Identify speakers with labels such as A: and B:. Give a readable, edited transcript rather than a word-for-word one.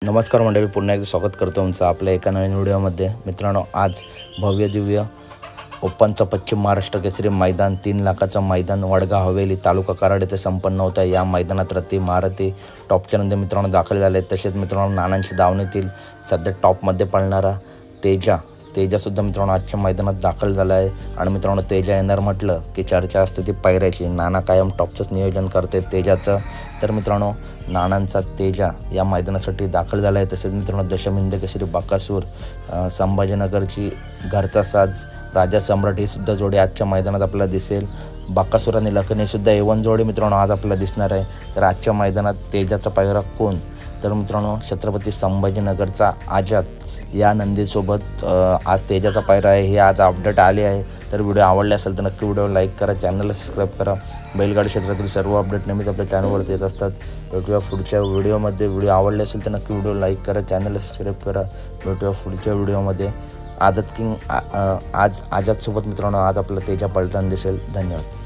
A: नमस्कार मंडळी, पुन्हा एकदा स्वागत करतो तुमचं आपल्या एका नवीन व्हिडिओमध्ये। मित्रांनो, आज भव्य दिव्य ओपनचं पश्चिम महाराष्ट्र केसरी मैदान 3 लाखाचं मैदान वडगाव हवेली तालुका कराड येथे संपन्न होतं। या मैदानात रती महारथी टॉपच्या नंतर मित्रांनो दाखल झाले। तसेच मित्रांनो नानांच्या दावणीतील सध्या टॉपमध्ये पळणारा तेजासुद्धा मित्रांनो आजच्या मैदानात दाखल झाला आहे। आणि मित्रांनो तेजा येणार म्हटलं की चर्चा असते ती पायऱ्याची। नाना कायम टॉपचंच नियोजन करते तेजाचं। तर मित्रांनो नानांचा तेजा या मैदानासाठी दाखल झाला आहे। तसेच मित्रांनो दशमिंद केसरी बकासूर संभाजीनगरची घरचा साज राजा सम्राट ही सुद्धा जोडी आजच्या मैदानात आपल्याला दिसेल। बकासूर आणि लखन सुद्धा A1 जोडी मित्रांनो आज आपल्याला दिसणार आहे। तर आजच्या मैदानात तेजाचा पायरा कोण? तर मित्रांनो छत्रपती संभाजीनगरचा आझाद या नंदीसोबत आज तेजाचा पायरा आहे। हे आज अपडेट आले आहे। तर व्हिडिओ आवडले असेल तर नक्की व्हिडिओ लाईक करा, चॅनलला सबस्क्राईब करा। बैलगाडी क्षेत्रातील सर्व अपडेट नेहमीच आपल्या चॅनलवरती येत असतात। भेटूया पुढच्या व्हिडिओमध्ये। व्हिडिओ आवडले असेल तर नक्की व्हिडिओ लाईक करा, चॅनलला सबस्क्राईब करा। भेटूया पुढच्या व्हिडिओमध्ये। आझाद किंग आज आझादसोबत मित्रांनो आज आपल्याला तेजा पळताना दिसेल। धन्यवाद।